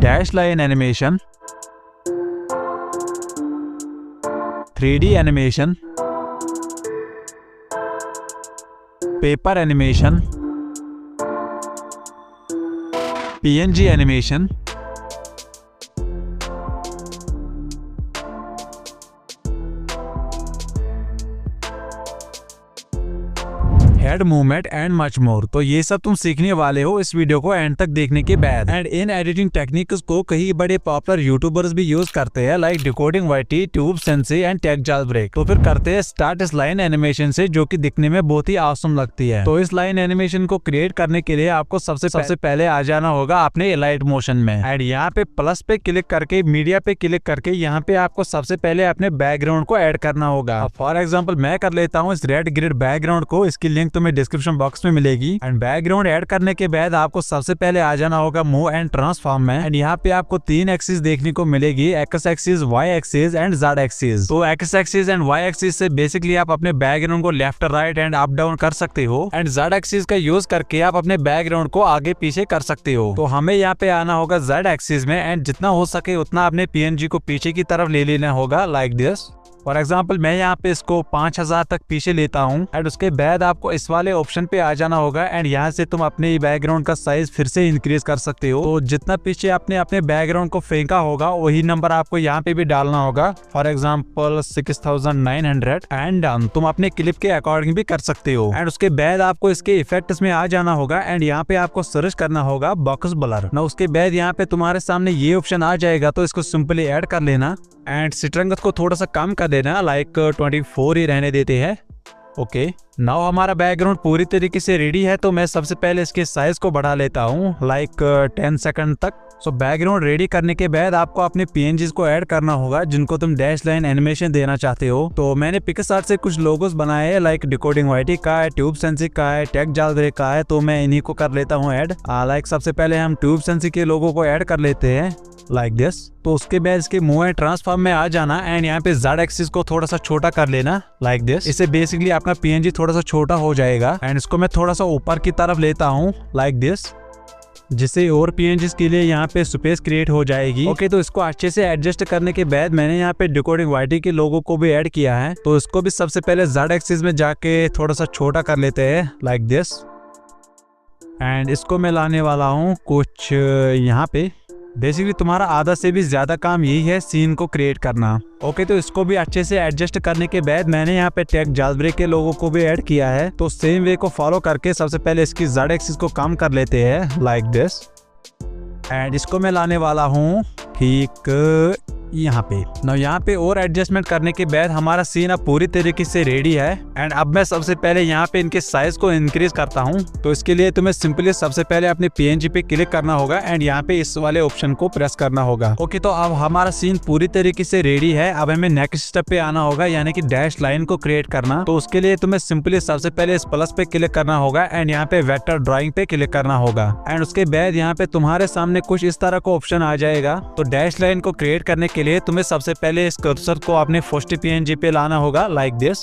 Dash line animation, 3D animation, paper animation, PNG animation, head movement and much more. तो ये सब तुम सीखने वाले हो इस वीडियो को एंड तक देखने के बाद। एंड इन एडिटिंग टेक्निक्स को कई बड़े पॉपुलर यूट्यूबर्स भी यूज करते हैं, like Decoding YT, Tube Sensei and Tech Jailbreak. तो फिर करते हैं स्टार्ट इस लाइन एनिमेशन से, जो कि दिखने में बहुत ही ऑसम लगती है। तो इस लाइन एनिमेशन को क्रिएट करने के लिए आपको सबसे पहले आ जाना होगा अपने इलाइट मोशन में। एंड यहाँ पे प्लस पे क्लिक करके, मीडिया पे क्लिक करके, यहाँ पे आपको सबसे पहले अपने बैकग्राउंड को ऐड करना होगा। फॉर एग्जाम्पल मैं कर लेता हूँ इस रेड ग्रिड बैकग्राउंड को, इसकी लिंक तुम्हें डिस्क्रिप्शन बॉक्स में मिलेगी। एंड बैकग्राउंड ऐड करने के बाद आपको सबसे पहले आ जाना होगा मूव एंड ट्रांसफॉर्म में। एंड यहाँ पे आपको 3 एक्सिस देखने को मिलेगी, X axis, Y axis and Z axis. तो X axis and Y axis से बेसिकली आप अपने बैकग्राउंड को left right and up down कर सकते हो। एंड जेड एक्सिस का यूज करके आप अपने बैकग्राउंड को आगे पीछे कर सकते हो। तो हमें यहाँ पे आना होगा जेड एक्सिस में, एंड जितना हो सके उतना अपने PNG को पीछे की तरफ ले लेना होगा, लाइक दिस। फॉर एग्जाम्पल मैं यहाँ पे इसको 5000 तक पीछे लेता हूँ। एंड उसके बाद आपको इस वाले ऑप्शन पे आ जाना होगा, एंड यहाँ से तुम अपने बैकग्राउंड का साइज फिर से इंक्रीज कर सकते हो। तो जितना पीछे आपने अपने बैकग्राउंड को फेंका होगा वही नंबर आपको यहाँ पे भी डालना होगा। फॉर एग्जाम्पल 6900 एंड तुम अपने क्लिप के अकॉर्डिंग भी कर सकते हो। एंड उसके बाद आपको इसके इफेक्ट्स में आ जाना होगा, एंड यहाँ पे आपको सर्च करना होगा बॉक्स ब्लर ना। उसके बाद यहाँ पे तुम्हारे सामने ये ऑप्शन आ जाएगा, तो इसको सिंपली ऐड कर लेना। एंड स्ट्रेंथ को थोड़ा सा कम कर देना, लाइक 24 ही रहने देते हैं। ओके, नाउ हमारा बैकग्राउंड पूरी तरीके से रेडी है। तो मैं सबसे पहले इसके साइज को बढ़ा लेता हूँ, लाइक 10 सेकंड तक। सो बैकग्राउंड रेडी करने के बाद आपको अपने PNGs को ऐड करना होगा, जिनको तुम डैश लाइन एनिमेशन देना चाहते हो। तो मैंने पिक्सआर्ट से कुछ लोगोस बनाए हैं, लाइक डिकोडिंग वाईटी का है, ट्यूब सेंसी का है, टेक जालब्रेक का है। तो मैं इन्हीं को कर लेता हूँ ऐड। लाइक सबसे पहले हम ट्यूब सेंसी के लोगों को ऐड कर लेते हैं, लाइक दिस। तो उसके बाद इसके मूव एंड ट्रांसफॉर्म में आ जाना, एंड यहाँ पे जेड एक्सिस को थोड़ा सा छोटा कर लेना, लाइक दिस। इससे बेसिकली आपका PNG थोड़ा सा छोटा हो जाएगा। एंड इसको मैं थोड़ा सा ऊपर की तरफ लेता हूँ, लाइक दिस, जिससे और PNGs के लिए यहाँ पे स्पेस क्रिएट हो जाएगी। ओके, तो इसको अच्छे से एडजस्ट करने के बाद मैंने यहाँ पे डिकोडिंग वाईटी के लोगो को भी ऐड किया है। तो इसको भी सबसे पहले जेड एक्सिस में जाके थोड़ा सा छोटा कर लेते हैं, लाइक दिस। एंड इसको मैं लाने वाला हूँ कुछ यहाँ पे। बेसिकली तुम्हारा आधा से भी ज्यादा काम यही है, सीन को क्रिएट करना। ओके, तो इसको भी अच्छे से एडजस्ट करने के बाद मैंने यहाँ पे टेक जालब्रेक के लोगों को भी ऐड किया है। तो सेम वे को फॉलो करके सबसे पहले इसकी जेड एक्सिस को कम कर लेते हैं, लाइक दिस। एंड इसको मैं लाने वाला हूँ ठीक यहाँ पे ना। यहाँ पे और एडजस्टमेंट करने के बाद हमारा सीन अब पूरी तरीके से रेडी है। एंड अब मैं सबसे पहले यहाँ पे इनके साइज को इंक्रीज करता हूँ। तो इसके लिए तुम्हें सिंपली सबसे पहले अपने PNG पे क्लिक करना होगा, एंड यहाँ पे इस वाले ऑप्शन को प्रेस करना होगा। ओके, तो अब हमारा सीन पूरी तरीके से रेडी है। अब हमें नेक्स्ट स्टेप पे आना होगा, यानी कि डैश लाइन को क्रिएट करना। तो उसके लिए तुम्हें सिंपली सबसे पहले इस प्लस पे क्लिक करना होगा, एंड यहाँ पे वेक्टर ड्राइंग पे क्लिक करना होगा। एंड उसके बाद यहाँ पे तुम्हारे सामने कुछ इस तरह का ऑप्शन आ जाएगा। तो डैश लाइन को क्रिएट करने के लिए तुम्हें सबसे पहले इस कर्सर को अपने फर्स्ट PNG पे लाना होगा, लाइक दिस।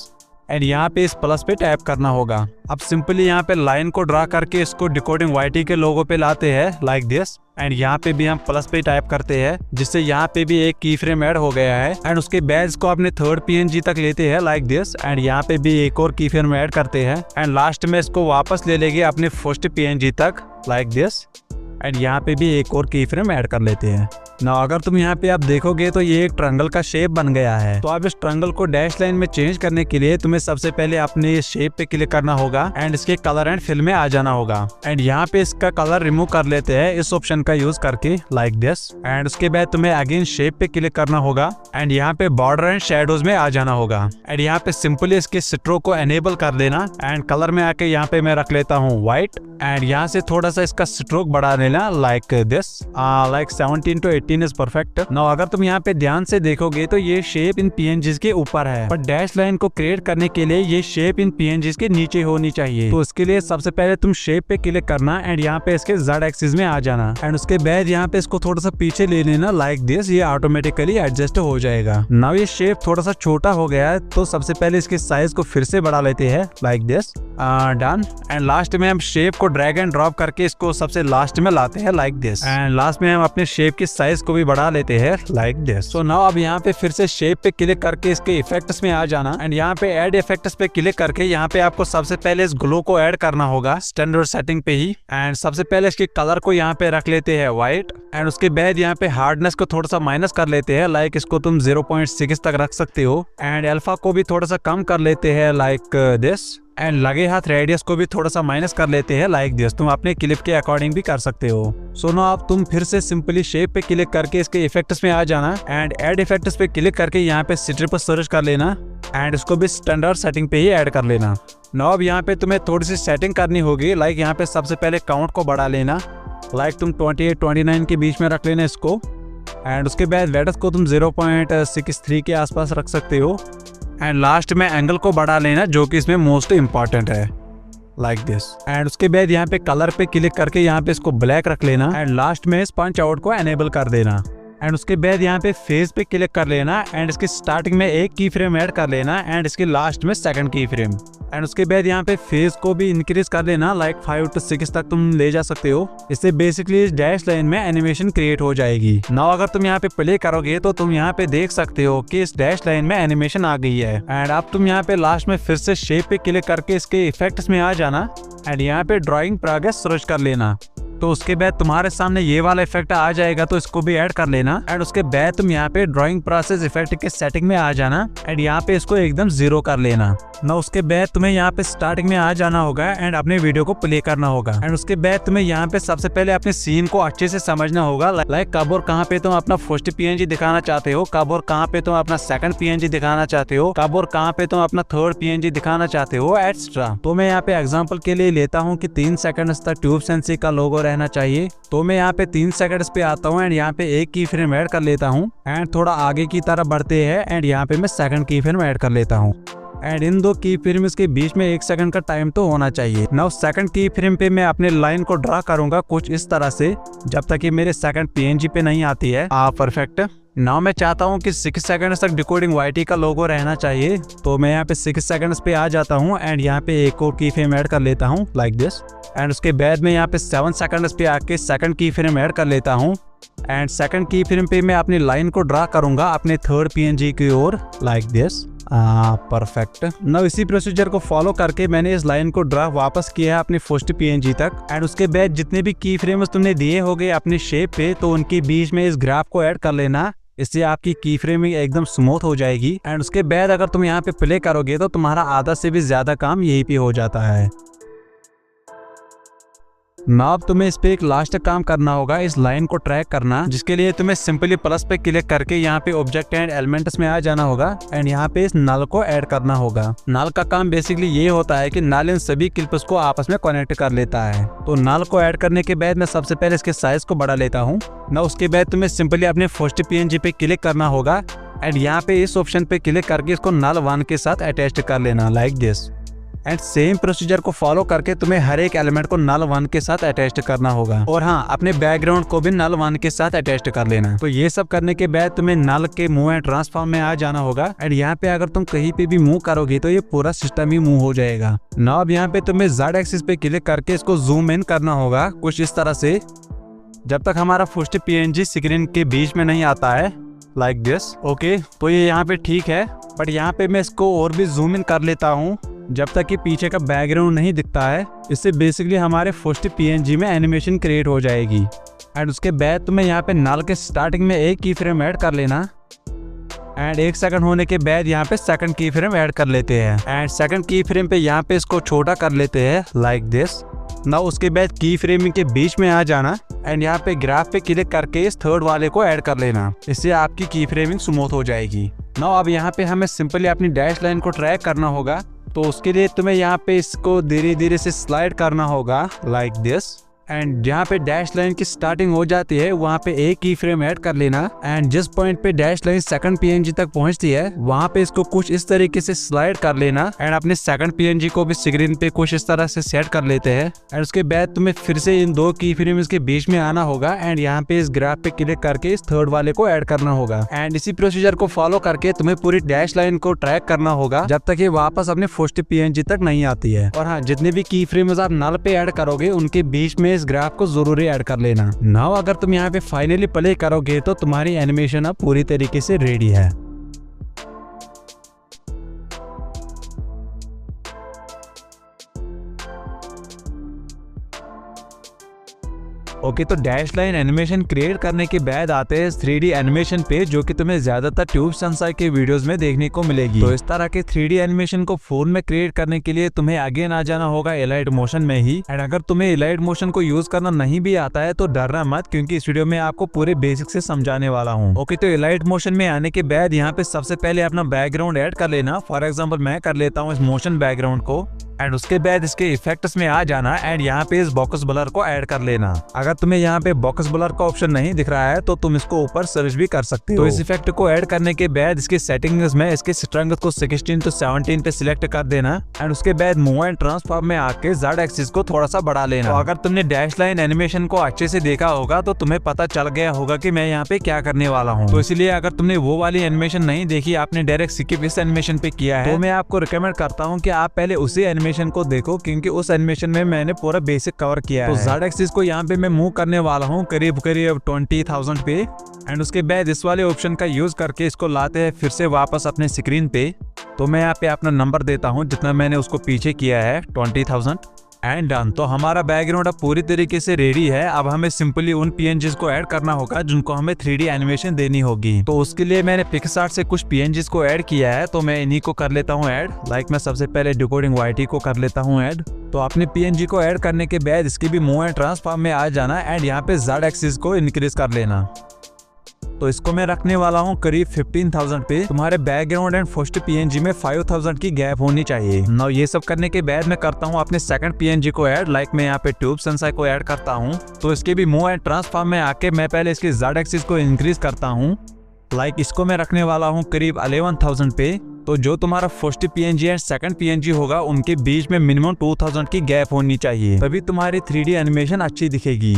एंड यहाँ पे इस प्लस पे टैप करना होगा। अब सिंपली यहाँ पे लाइन को ड्रा करके इसको डिकोडिंग वाईटी के लोगो पे लाते हैं, लाइक दिस। एंड यहाँ पे भी हम प्लस पे टाइप करते हैं, जिससे यहाँ पे भी एक की फ्रेम ऐड हो गया है। एंड उसके बाद इसको अपने थर्ड PNG तक लेते हैं, लाइक दिस। एंड यहाँ पे भी एक और की फ्रेम ऐड करते हैं, एंड लास्ट में इसको वापस ले लेंगे अपने फर्स्ट PNG तक, लाइक दिस। एंड यहाँ पे भी एक और की फ्रेम ऐड कर लेते हैं ना। अगर तुम यहाँ पे आप देखोगे तो ये एक ट्रायंगल का शेप बन गया है। तो अब इस ट्रायंगल को डैश लाइन में चेंज करने के लिए तुम्हें सबसे पहले अपने इस शेप पे क्लिक करना होगा, एंड इसके कलर एंड फिल में आ जाना होगा। एंड यहाँ पे इसका कलर रिमूव कर लेते हैं इस ऑप्शन का यूज करके, लाइक दिस। एंड उसके बाद तुम्हें अगेन शेप पे क्लिक करना होगा, एंड यहाँ पे बॉर्डर एंड शेडोज में आ जाना होगा। एंड यहाँ पे सिंपली इसके स्ट्रोक को एनेबल कर देना। एंड कलर में आके यहाँ पे मैं रख लेता हूँ व्हाइट। एंड यहाँ से थोड़ा सा इसका स्ट्रोक बढ़ा लेना, like this, like 17 to 18 is perfect. Now अगर तुम यहाँ पे ध्यान से देखोगे तो ये शेप इन पीएनजीज के ऊपर है, पर डैश लाइन को क्रिएट करने के लिए ये शेप इन पीएनजीज के नीचे होनी चाहिए। तो इसके लिए सबसे पहले तुम शेप पे क्लिक करना एंड यहाँ पे इसके Z एक्सिस में आ जाना एंड उसके बाद यहाँ पे इसको थोड़ा सा पीछे ले लेना लाइक दिस। ये ऑटोमेटिकली एडजस्ट हो जाएगा। नाउ ये शेप थोड़ा सा छोटा हो गया है, तो सबसे पहले इसके साइज को फिर से बढ़ा लेते हैं like this. Done. And last में हम शेप को ड्रैग एंड ड्रॉप करके इसको सबसे लास्ट में लाते हैं लाइक दिस। एंड लास्ट में हम अपने शेप के साइज को भी बढ़ा लेते हैं लाइक दिस। सो नाउ अब यहाँ पे फिर से शेप पे क्लिक करके इसके इफेक्ट्स में आ जाना एंड यहाँ पे ऐड इफेक्ट्स पे क्लिक करके यहाँ पे आपको सबसे पहले इस ग्लो को ऐड करना होगा स्टैंडर्ड सेटिंग पे ही। एंड सबसे पहले इसके कलर को यहाँ पे रख लेते हैं व्हाइट एंड उसके बाद यहाँ पे हार्डनेस को थोड़ा सा माइनस कर लेते हैं, लाइक इसको तुम 0.6 तक रख सकते हो। एंड अल्फा को भी थोड़ा सा कम कर लेते हैं लाइक दिस। एंड लगे हाथ रेडियस को भी थोड़ा सा माइनस कर लेते हैं लाइक दिस। तुम अपने क्लिप के अकॉर्डिंग भी कर सकते हो। सो नो अब तुम फिर से सिंपली शेप पे क्लिक करके इसके इफेक्ट्स में आ जाना एंड ऐड इफेक्ट्स पे क्लिक करके यहाँ पे स्ट्रिप पर सर्च कर लेना एंड इसको भी स्टैंडर्ड सेटिंग पे ही ऐड कर लेना। नो अब यहाँ पे तुम्हें थोड़ी सी सेटिंग करनी होगी, लाइक यहाँ पे सबसे पहले काउंट को बढ़ा लेना, लाइक तुम 28-29 के बीच में रख लेना इसको। एंड उसके बाद वेडस को तुम 0.63 के आसपास रख सकते हो। एंड लास्ट में एंगल को बढ़ा लेना जो कि इसमें मोस्ट इम्पॉर्टेंट है लाइक दिस। एंड उसके बाद यहाँ पे कलर पे क्लिक करके यहाँ पे इसको ब्लैक रख लेना एंड लास्ट में इस पंच आउट को एनेबल कर देना। एंड उसके बाद यहाँ पे फेस पे क्लिक कर लेना एंड इसकी स्टार्टिंग में एक की फ्रेम ऐड कर लेना एंड इसके लास्ट में सेकंड की फ्रेम। एंड उसके बाद यहाँ पे फेस को भी इंक्रीज कर लेना, लाइक 5 to 6 तक तुम ले जा सकते हो। इससे बेसिकली इस डैश लाइन में एनिमेशन क्रिएट हो जाएगी। नाउ अगर तुम यहाँ पे प्ले करोगे तो तुम यहाँ पे देख सकते हो कि इस डैश लाइन में एनिमेशन आ गई है। एंड अब तुम यहाँ पे लास्ट में फिर से शेप पे क्लिक करके इसके इफेक्ट्स में आ जाना एंड यहाँ पे ड्रॉइंग प्रोग्रेस सर्च कर लेना। तो उसके बाद तुम्हारे सामने ये वाला इफेक्ट आ जाएगा, तो इसको भी ऐड कर लेना। एंड उसके बाद तुम यहाँ पे ड्राइंग प्रोसेस इफेक्ट के सेटिंग में आ जाना एंड यहाँ पे इसको एकदम 0 कर लेना। ना उसके बाद तुम्हें यहाँ पे स्टार्टिंग में आ जाना होगा एंड अपने वीडियो को प्ले करना होगा। एंड उसके बाद तुम्हें यहाँ पे सबसे पहले अपने सीन को अच्छे से समझना होगा, लाइक कब और कहाँ पे तुम अपना फर्स्ट पीएनजी दिखाना चाहते हो, कब और कहाँ पे तुम अपना सेकंड पीएनजी दिखाना चाहते हो, कब और कहाँ पे तुम अपना थर्ड पीएनजी दिखाना चाहते हो एक्स्ट्रा। तो मैं यहाँ पे एग्जाम्पल के लिए लेता हूँ कि 3 सेकंड तक ट्यूब सेंसी का लोगो रहना चाहिए। तो मैं यहाँ पे 3 सेकंड्स पे आता हूँ एंड यहाँ पे एक की फ्रेम ऐड कर लेता हूँ एंड थोड़ा आगे की तरफ बढ़ते हैं एंड यहाँ पे मैं सेकंड की फ्रेम ऐड कर लेता हूँ। एंड इन दो की फ्रेम्स के बीच में 1 सेकंड का टाइम तो होना चाहिए। नाउ सेकंड की फ्रेम पे मैं अपने लाइन को ड्रा करूंगा कुछ इस तरह से, जब तक कि मेरे सेकंड पीएनजी पे नहीं आती है। परफेक्ट। नाउ मैं चाहता हूँ कि 6 सेकंड्स तक डिकोडिंग वाईटी का लोगो रहना चाहिए। तो मैं यहाँ पे 6 सेकंड्स पे आ जाता हूँ एंड यहाँ पे एक और की फ्रेम ऐड कर लेता हूँ लाइक दिस। एंड उसके बाद में यहाँ पे 7 सेकंड्स पे आके सेकंड की फ्रेम ऐड कर लेता हूँ एंड सेकंड की फ्रेम पे मैं अपनी लाइन को ड्रा करूंगा अपने थर्ड पीएनजी की ओर लाइक दिस। परफेक्ट। नाउ इसी प्रोसीजर को फॉलो करके मैंने इस लाइन को ड्रा वापस किया है अपने फर्स्ट पीएनजी तक। एंड उसके बाद जितने भी की फ्रेम्स तुमने दिए होंगे अपने शेप पे, तो उनके बीच में इस ग्राफ को ऐड कर लेना। इससे आपकी की फ्रेमिंग एकदम स्मूथ हो जाएगी। एंड उसके बाद अगर तुम यहाँ पे प्ले करोगे तो तुम्हारा आधा से भी ज्यादा काम यहीं पे हो जाता है। ना अब तुम्हें इस पे एक लास्ट काम करना होगा, इस लाइन को ट्रैक करना, जिसके लिए तुम्हें सिंपली प्लस पे क्लिक करके यहाँ पे ऑब्जेक्ट एंड एलिमेंट्स में आ जाना होगा एंड यहाँ पे इस नल को ऐड करना होगा। नल का काम बेसिकली ये होता है कि नल इन सभी क्लिप्स को आपस में कनेक्ट कर लेता है। तो नल को ऐड करने के बाद मैं सबसे पहले इसके साइज को बढ़ा लेता हूँ। ना उसके बाद तुम्हें सिंपली अपने फर्स्ट पीएनजी पे क्लिक करना होगा एंड यहाँ पे इस ऑप्शन पे क्लिक करके इसको नल 1 के साथ अटैच कर लेना like this. And same procedure को फॉलो करके तुम्हें हर एक एलिमेंट को नल 1 के साथ अटैच करना होगा। और हाँ, अपने बैकग्राउंड को भी नल 1 के साथ अटैच कर लेना। तो ये सब करने के बाद तुम्हें नल के मूव एंड ट्रांसफॉर्म में आ जाना होगा एंड यहाँ पे अगर तुम कहीं पे भी मूव करोगे तो ये पूरा सिस्टम ही मूव हो जाएगा। ना अब यहाँ पे तुम्हें Z एक्सिस पे क्लिक करके इसको जूम इन करना होगा कुछ इस तरह से, जब तक हमारा फर्स्ट पीएनजी स्क्रीन के बीच में नहीं आता है लाइक दिस। ओके, तो ये यहाँ पे ठीक है, बट यहाँ पे मैं इसको और भी जूम इन कर लेता हूँ जब तक कि पीछे का बैकग्राउंड नहीं दिखता है। इससे बेसिकली हमारे फर्स्ट पीएनजी में एनिमेशन क्रिएट हो जाएगी। एंड उसके बाद तुम्हें यहाँ पे नल के स्टार्टिंग में एक की फ्रेम ऐड कर लेना एंड 1 सेकंड होने के बाद यहाँ पे सेकंड की फ्रेम ऐड कर लेते हैं एंड सेकंड की फ्रेम पे यहाँ पे इसको छोटा कर लेते हैं लाइक दिस। ना उसके बाद की फ्रेमिंग के बीच में आ जाना एंड यहाँ पे ग्राफ पे क्लिक करके इस थर्ड वाले को ऐड कर लेना। इससे आपकी की फ्रेमिंग स्मूथ हो जाएगी। ना अब यहाँ पे हमें सिंपली अपनी डैश लाइन को ट्रैक करना होगा। तो उसके लिए तुम्हें यहाँ पे इसको धीरे धीरे से स्लाइड करना होगा लाइक दिस। एंड जहाँ पे डैश लाइन की स्टार्टिंग हो जाती है वहाँ पे एक की फ्रेम ऐड कर लेना। एंड जिस पॉइंट पे डैश लाइन सेकंड पीएनजी तक पहुँचती है वहाँ पे इसको कुछ इस तरीके से स्लाइड कर लेना। एंड अपने सेकंड पीएनजी को भी स्क्रीन पे कुछ इस तरह से सेट कर लेते हैं। एंड उसके बाद तुम्हें फिर से इन दो की फ्रेम्स के बीच में आना होगा एंड यहाँ पे इस ग्राफ पे क्लिक करके इस थर्ड वाले को ऐड करना होगा। एंड इसी प्रोसीजर को फॉलो करके तुम्हें पूरी डैश लाइन को ट्रैक करना होगा जब तक ये वापस अपने फर्स्ट पीएनजी तक नहीं आती है। और हाँ, जितने भी की फ्रेम्स आप नल पे ऐड करोगे उनके बीच में इस ग्राफ को जरूरी ऐड कर लेना। नाउ अगर तुम यहाँ पे फाइनली प्ले करोगे तो तुम्हारी एनिमेशन अब पूरी तरीके से रेडी है। ओके, तो डैश लाइन एनिमेशन क्रिएट करने के बाद आते हैं 3D एनिमेशन पे, जो कि तुम्हें ज्यादातर ट्यूब संसाई के वीडियोस में देखने को मिलेगी। तो इस तरह के 3D एनिमेशन को फोन में क्रिएट करने के लिए तुम्हें आगे ना जाना होगा एलाइट मोशन में ही। एंड अगर तुम्हें एलाइट मोशन को यूज करना नहीं भी आता है तो डरना मत, क्योंकि इस वीडियो में आपको पूरे बेसिक से समझाने वाला हूँ। ओके, तो एलाइट मोशन में आने के बाद यहाँ पे सबसे पहले अपना बैकग्राउंड ऐड कर लेना। फॉर एग्जाम्पल मैं कर लेता हूँ इस मोशन बैकग्राउंड को। एंड उसके बाद इसके इफेक्ट्स में आ जाना एंड यहाँ पे इस बॉक्स ब्लर को ऐड कर लेना। अगर तुम्हें यहाँ पे बॉक्स ब्लर का ऑप्शन नहीं दिख रहा है तो तुम इसको ऊपर सर्च भी कर सकते हो। तो इस इफेक्ट को ऐड करने के बाद इसके सेटिंग्स में इसके स्ट्रेंथ को 16 to 17 पे सिलेक्ट कर देना। एंड उसके बाद मूव एंड ट्रांसफॉर्म में आके Z एक्सिस को थोड़ा सा बढ़ा लेना। तो अगर तुमने डैश लाइन एनिमेशन को अच्छे से देखा होगा तो तुम्हें पता चल गया होगा कि मैं यहाँ पे क्या करने वाला हूँ। तो इसलिए अगर तुमने वो वाली एनिमेशन नहीं देखी, आपने डायरेक्ट स्किप इस एनिमेशन पे किया है, तो मैं आपको रिकमेंड करता हूँ कि आप पहले उसी एनिमेशन को देखो, क्योंकि उस एनिमेशन में मैंने पूरा बेसिक कवर किया है। तो Z एक्सिस को यहाँ पे मैं मूव करने वाला हूँ करीब 20,000 पे। एंड उसके बाद इस वाले ऑप्शन का यूज करके इसको लाते हैं फिर से वापस अपने स्क्रीन पे। तो मैं यहाँ पे अपना नंबर देता हूँ जितना मैंने उसको पीछे किया है, 20,000। And done. तो हमारा बैकग्राउंड अब पूरी तरीके से रेडी है। अब हमें सिंपली उन पीएनजीज को ऐड करना होगा जिनको हमें 3D एनिमेशन देनी होगी। तो उसके लिए मैंने पिक्सआर्ट से कुछ पीएनजीज को ऐड किया है, तो मैं इन्हीं को कर लेता हूँ ऐड। मैं सबसे पहले डिकोडिंग YT को कर लेता हूँ ऐड। तो अपने पीएनजी को ऐड करने के बाद इसकी भी मूव एंड ट्रांसफॉर्म में आ जाना एंड यहाँ पे Z एक्सिस को इंक्रीज कर लेना। तो इसको मैं रखने वाला हूँ करीब 15,000 पे। तुम्हारे बैकग्राउंड एंड फर्स्ट पीएनजी में 5,000 की गैप होनी चाहिए। नाउ ये सब करने के बाद मैं करता हूँ अपने सेकंड पीएनजी को ऐड। मैं यहाँ पे ट्यूब संसाई को ऐड करता हूँ। तो इसके भी मूव एंड ट्रांसफॉर्म में आके मैं पहले इसकी Z एक्सिस को इंक्रीज करता हूँ। इसको मैं रखने वाला हूँ करीब 11,000 पे। तो जो तुम्हारा first PNG and second PNG होगा उनके बीच में मिनिमम 2,000 की गैप होनी चाहिए, तभी तुम्हारी 3D एनिमेशन अच्छी दिखेगी।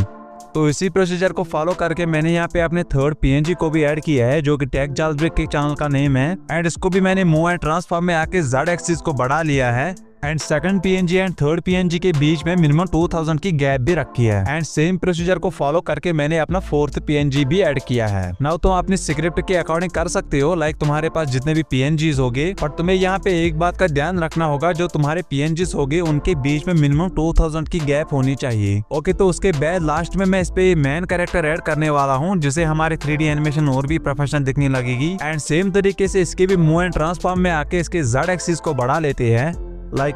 तो इसी प्रोसीजर को फॉलो करके मैंने यहाँ पे अपने थर्ड पीएनजी को भी ऐड किया है, जो कि टेक जालब्रेक के चैनल का नेम है। एंड इसको भी मैंने मूव एंड ट्रांसफॉर्म में आके Z एक्सिस को बढ़ा लिया है। And second PNG and third PNG के बीच में मिनिमम 2,000 की गैप भी रखी है। एंड सेम प्रोसीजर को फॉलो करके मैंने अपना फोर्थ पीएनजी भी ऐड किया है। नाउ तुम अपनी स्क्रिप्ट के अकॉर्डिंग कर सकते हो, तुम्हारे पास जितने भी पीएनजीज होंगे। पर तुम्हें यहाँ पे एक बात का ध्यान रखना होगा, जो तुम्हारे पीएनजीज होंगे उनके बीच में मिनिमम 2,000 की गैप होनी चाहिए। ओके, तो उसके बाद लास्ट में मैं इस पे मेन कैरेक्टर ऐड करने वाला हूँ, जिससे हमारी 3D एनिमेशन और भी प्रोफेशनल दिखने लगेगी। एंड सेम तरीके से इसके भी मूव एंड ट्रांसफॉर्म में आके इसके Z एक्सिस को बढ़ा लेते हैं।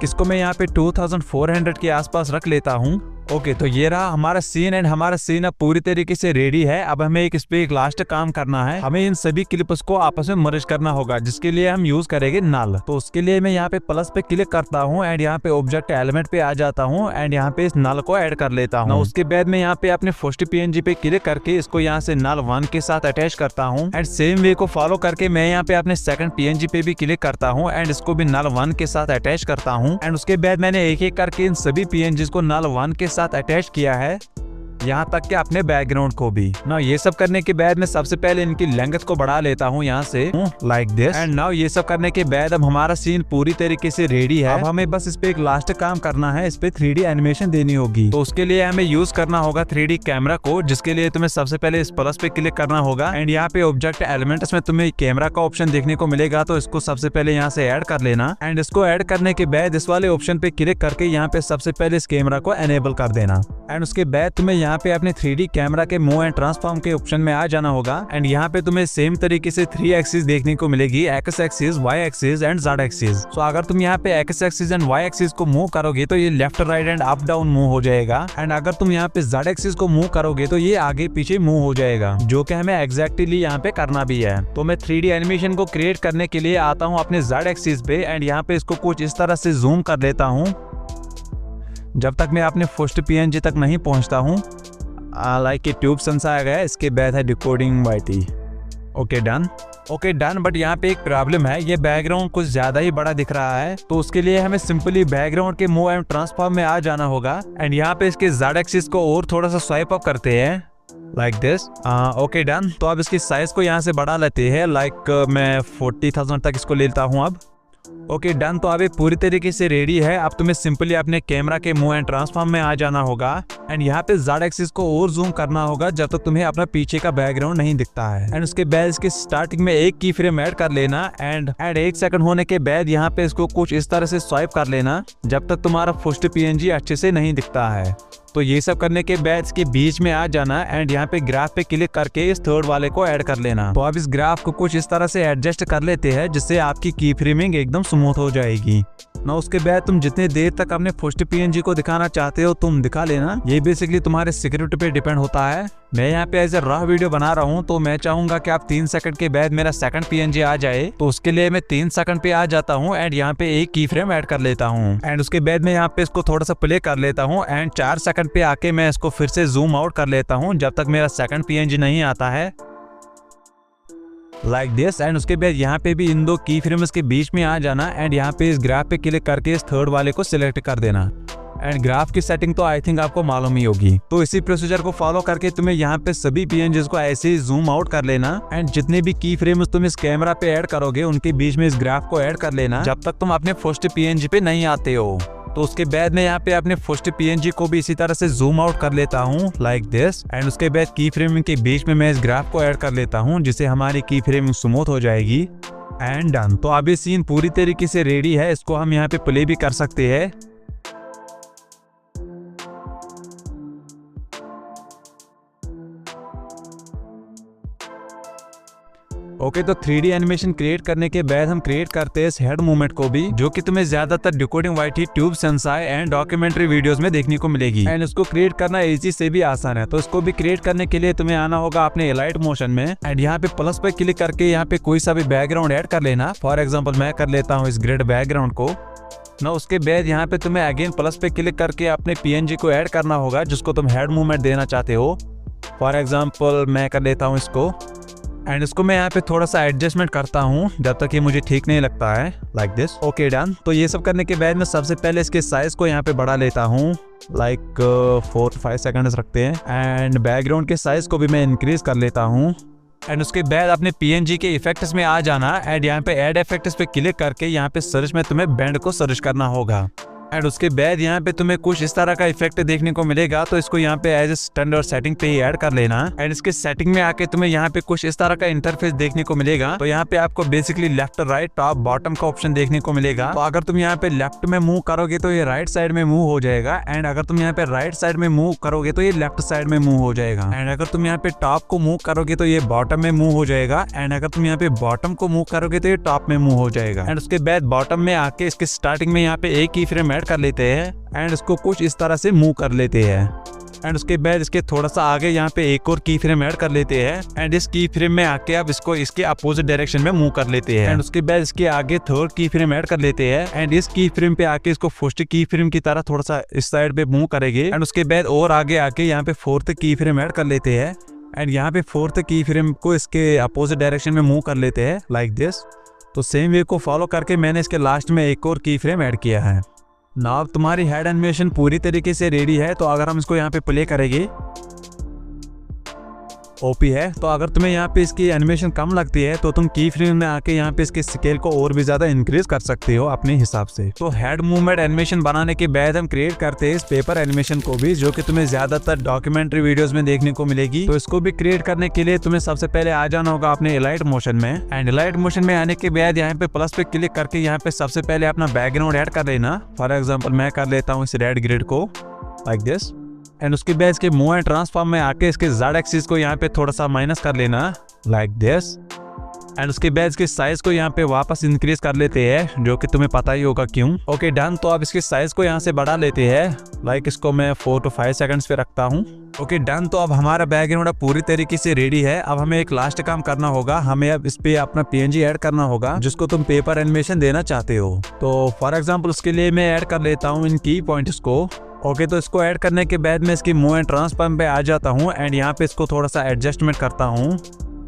इसको मैं यहाँ पे 2400 के आसपास रख लेता हूँ। ओके, तो ये रहा हमारा सीन एंड हमारा सीन अब पूरी तरीके से रेडी है। अब हमें इस पे एक लास्ट काम करना है। हमें इन सभी क्लिप्स को आपस में मर्ज करना होगा, जिसके लिए हम यूज करेंगे नल। तो उसके लिए मैं यहाँ पे प्लस पे क्लिक करता हूँ एंड यहाँ पे ऑब्जेक्ट एलिमेंट पे आ जाता हूँ एंड यहाँ पे इस नल को ऐड कर लेता हूँ। उसके बाद मैं यहाँ पे अपने फर्स्ट पीएनजी पे क्लिक करके इसको यहाँ से नल 1 के साथ अटैच करता हूँ। एंड सेम वे को फॉलो करके मैं यहाँ पे अपने सेकंड पीएनजी पे भी क्लिक करता हूँ एंड इसको भी नल 1 के साथ अटैच करता हूँ। एंड उसके बाद मैंने एक एक करके इन सभी पीएनजी को नल 1 के साथ अटैच किया है, यहाँ तक कि अपने बैकग्राउंड को भी। नाउ ये सब करने के बाद मैं सबसे पहले इनकी लेंथ को बढ़ा लेता हूँ यहाँ से लाइक दिस। एंड नाउ ये सब करने के बाद अब हमारा सीन पूरी तरीके से रेडी है। अब हमें बस इस पे एक लास्ट काम करना है, इस पे 3D एनिमेशन देनी होगी। तो उसके लिए हमें यूज करना होगा 3D कैमरा को, जिसके लिए तुम्हें सबसे पहले इस प्लस पे क्लिक करना होगा एंड यहाँ पे ऑब्जेक्ट एलिमेंट्स में तुम्हें कैमरा का ऑप्शन देखने को मिलेगा। तो इसको सबसे पहले यहाँ से ऐड कर लेना एंड इसको ऐड करने के बाद इस वाले ऑप्शन पे क्लिक करके यहाँ पे सबसे पहले इस कैमरा को एनेबल कर देना। एंड उसके बाद तुम्हें यहाँ पे अपने 3D कैमरा के मूव एंड ट्रांसफॉर्म के ऑप्शन में आ जाना होगा एंड यहाँ पे तुम्हें सेम तरीके से 3 एक्सिस देखने को मिलेगी, X axis, Y axis and Z axis. तो अगर तुम यहाँ पे X axis and Y axis को मूव करोगे तो ये left right and up down move हो जाएगा। एंड अगर तुम यहाँ पे Z एक्सिस को मूव करोगे तो ये आगे पीछे मूव हो जाएगा, जो कि हमें एग्जैक्टली यहाँ पे करना भी है। तो मैं 3D एनिमेशन को क्रिएट करने के लिए आता हूँ अपने Z एक्सिस पे एंड यहाँ पे इसको कुछ इस तरह से जूम कर लेता हूँ। जब तक मैं अपने फर्स्ट पीएनजी तक नहीं पहुंचता हूं। लाइक ये ट्यूब सेंसर आ गया है, इसके बाद है decoding YT. Okay done. But यहाँ पे एक प्रॉब्लम है, ये बैकग्राउंड कुछ ज्यादा ही बड़ा दिख रहा है, तो उसके लिए हमें सिंपली बैकग्राउंड के मूव एंड ट्रांसफॉर्म में आ जाना होगा एंड यहाँ पे इसके Z एक्सिस को और थोड़ा सा स्वाइप अप करते हैं लाइक दिस। Okay done. तो अब इसकी साइज को यहाँ से बढ़ा लेते हैं, लाइक मैं 40,000 तक इसको लेता हूँ अब। Okay done. तो अब ये पूरी तरीके से रेडी है। अब तुम्हें सिंपली अपने कैमरा के मूव एंड ट्रांसफॉर्म में आ जाना होगा एंड यहाँ पे Z एक्सिस को और जूम करना होगा जब तक तुम्हें अपना पीछे का बैकग्राउंड नहीं दिखता है एंड उसके बाद इसके स्टार्टिंग में एक की फ्रेम ऐड कर लेना एंड 1 सेकंड होने के बाद यहाँ पे इसको कुछ इस तरह से स्वाइप कर लेना जब तक तुम्हारा फर्स्ट पीएनजी अच्छे से नहीं दिखता है। तो ये सब करने के बाद इसके बीच में आ जाना एंड यहाँ पे ग्राफ पे क्लिक करके इस थर्ड वाले को ऐड कर लेना। तो अब इस ग्राफ को कुछ इस तरह से एडजस्ट कर लेते हैं जिससे आपकी की फ्रेमिंग एकदम स्मूथ हो जाएगी ना। उसके बाद तुम जितने देर तक अपने फर्स्ट पीएनजी को दिखाना चाहते हो तुम दिखा लेना। ये बेसिकली तुम्हारे सिक्योरिटी पे डिपेंड होता है। मैं यहाँ पे एज ए रॉ वीडियो बना रहा हूँ, तो मैं चाहूंगा कि आप 3 सेकंड के बाद मेरा सेकंड पीएनजी आ जाए, तो उसके लिए मैं 3 सेकंड पे आ जाता हूँ एंड यहाँ पे एक की फ्रेम ऐड कर लेता हूँ एंड उसके बाद मैं यहाँ पे इसको थोड़ा सा प्ले कर लेता हूँ एंड 4 सेकंड पे आके मैं इसको फिर से जूम आउट कर लेता हूँ जब तक मेरा सेकंड पीएनजी नहीं आता है लाइक दिस। एंड उसके बाद यहाँ पे भी इन दो की फ्रेम्स के बीच में आ जाना एंड यहाँ पे इस ग्राफ पे क्लिक करके इस थर्ड वाले को सिलेक्ट कर देना एंड ग्राफ की सेटिंग तो आई थिंक आपको मालूम ही होगी। तो इसी प्रोसीजर को फॉलो करके तुम्हें यहाँ पे सभी पीएनजीज को ऐसे ही जूम आउट कर लेना एंड जितने भी की फ्रेम्स तुम इस कैमरा पे ऐड करोगे उनके बीच में इस ग्राफ को ऐड कर लेना जब तक तुम अपने फर्स्ट पीएनजी पे नहीं आते हो। तो उसके बाद मैं यहाँ पे अपने फर्स्ट पीएनजी को भी इसी तरह से जूम आउट कर लेता हूँ लाइक दिस एंड उसके बाद की फ्रेमिंग के बीच में मैं इस ग्राफ को ऐड कर लेता हूँ जिससे हमारी की फ्रेमिंग स्मूथ हो जाएगी एंड डन। तो अब ये सीन पूरी तरीके से रेडी है, इसको हम यहाँ पे प्ले भी कर सकते हैं। ओके तो 3D एनिमेशन क्रिएट करने के बाद हम क्रिएट करते हैं इस हेड मूवमेंट को भी, जो कि तुम्हें ज्यादातर decoding YT, tube sensor and documentary videos में देखने को मिलेगी एंड इसको क्रिएट करना इजी से भी आसान है। तो इसको भी क्रिएट करने के लिए तुम्हें आना होगा अपने एलाइट मोशन में एंड यहाँ पे प्लस पे क्लिक करके यहाँ पे कोई सा भी बैकग्राउंड ऐड कर लेना। फॉर एग्जाम्पल मैं कर लेता हूँ इस ग्रिड बैकग्राउंड को ना। उसके बाद यहाँ पे तुम्हें अगेन प्लस पे क्लिक करके अपने पीएनजी को ऐड करना होगा जिसको तुम हेड मूवमेंट देना चाहते हो। फॉर एग्जाम्पल मैं कर लेता हूँ इसको एंड इसको मैं यहाँ पे थोड़ा सा एडजस्टमेंट करता हूँ जब तक ये मुझे ठीक नहीं लगता है लाइक दिस। Okay done. तो ये सब करने के बाद मैं सबसे पहले इसके साइज को यहाँ पे बढ़ा लेता हूँ, लाइक 4 to 5 सेकंड्स रखते हैं एंड बैकग्राउंड के साइज को भी मैं इंक्रीज कर लेता हूँ एंड उसके बाद अपने पीएनजी के इफेक्ट्स में आ जाना एंड यहाँ पे ऐड इफेक्ट्स पे क्लिक करके यहाँ पे सर्च में तुम्हें बैंड को सर्च करना होगा एंड उसके बाद यहाँ पे तुम्हें कुछ इस तरह का इफेक्ट देखने को मिलेगा। तो इसको यहाँ पे एज ए स्टैंडर्ड सेटिंग पे ही ऐड कर लेना एंड इसके सेटिंग में आके तुम्हें यहाँ पे कुछ इस तरह का इंटरफेस देखने को मिलेगा। तो यहाँ पे आपको basically left, right, top, bottom का ऑप्शन देखने को मिलेगा। तो अगर तुम यहाँ पे लेफ्ट में मूव करोगे तो ये राइट साइड में मूव हो जाएगा एंड अगर तुम यहाँ पे राइट साइड में मूव करोगे तो ये लेफ्ट साइड में मूव हो जाएगा एंड अगर तुम यहाँ पे टॉप को मूव करोगे तो ये बॉटम में मूव हो जाएगा एंड अगर तुम यहाँ पे बॉटम को मूव करोगे तो ये टॉप में मूव हो जाएगा एंड उसके बाद बॉटम में आके इसके स्टार्टिंग में यहाँ पे एक की फ्रेम ऐड कर लेते हैं एंड इसको कुछ इस तरह से मूव कर लेते हैं एंड उसके बाद इसके थोड़ा सा आगे यहाँ पे एक और की फ्रेम ऐड कर लेते हैं एंड इस की फ्रेम में आके अब इसको इसके अपोजिट डायरेक्शन में मूव कर लेते हैं एंड उसके बाद इसके आगे थर्ड की फ्रेम ऐड कर लेते हैं एंड इस की फ्रेम पे आके इसको फर्स्ट की फ्रेम की तरह थोड़ा सा इस साइड पे मूव करेंगे एंड उसके बाद और आगे आके यहाँ पे फोर्थ की फ्रेम ऐड कर लेते हैं एंड यहाँ पे फोर्थ की फ्रेम को इसके अपोजिट डायरेक्शन में मूव कर लेते हैं लाइक दिस। तो सेम वे को फॉलो करके मैंने इसके लास्ट में एक और की फ्रेम ऐड किया है। नाउ तुम्हारी हेड एनिमेशन पूरी तरीके से रेडी है। तो अगर हम इसको यहाँ पे प्ले करेंगे, ओपी है। तो अगर तुम्हें यहाँ पे इसकी एनिमेशन कम लगती है तो तुम की फ्रेम में आके यहाँ पे इसके स्केल को और भी ज्यादा इंक्रीज कर सकते हो अपने हिसाब से। तो हेड मूवमेंट एनिमेशन बनाने के बाद हम क्रिएट करते हैं इस पेपर एनिमेशन को भी, जो कि तुम्हें ज्यादातर डॉक्यूमेंट्री वीडियोस में देखने को मिलेगी। तो इसको भी क्रिएट करने के लिए तुम्हें सबसे पहले आ जाना होगा अपने एलाइट मोशन में एंड एलाइट मोशन में आने के बाद यहाँ पे प्लस पे क्लिक करके यहाँ पे सबसे पहले अपना बैकग्राउंड ऐड कर लेना। फॉर एग्जाम्पल मैं कर लेता हूँ इस रेड ग्रिड को लाइक दिस एंड उसके बाद इसके मूव एंड ट्रांसफॉर्म में आके इसके Z एक्सिस को यहाँ पे थोड़ा सा माइनस कर लेना लाइक दिस एंड उसके बाद इसके साइज को यहाँ पे वापस इंक्रीज कर लेते हैं, जो कि तुम्हें पता ही होगा क्यों। Okay done. तो अब इसके साइज को यहाँ से बढ़ा लेते हैं, लाइक इसको मैं 4 to 5 सेकंड्स पे रखता हूँ। Okay done. तो अब हमारा बैकग्राउंड अब पूरी तरीके से रेडी है। अब हमें एक लास्ट काम करना होगा, हमें अब इस पे अपना PNG ऐड करना होगा जिसको तुम पेपर एनिमेशन देना चाहते हो। तो फॉर एग्जाम्पल उसके लिए मैं ऐड कर लेता हूँ इन की पॉइंट्स को ओके, तो इसको ऐड करने के बाद मैं इसकी मूव एंड ट्रांसफॉर्म पे आ जाता हूँ एंड यहाँ पे इसको थोड़ा सा एडजस्टमेंट करता हूँ।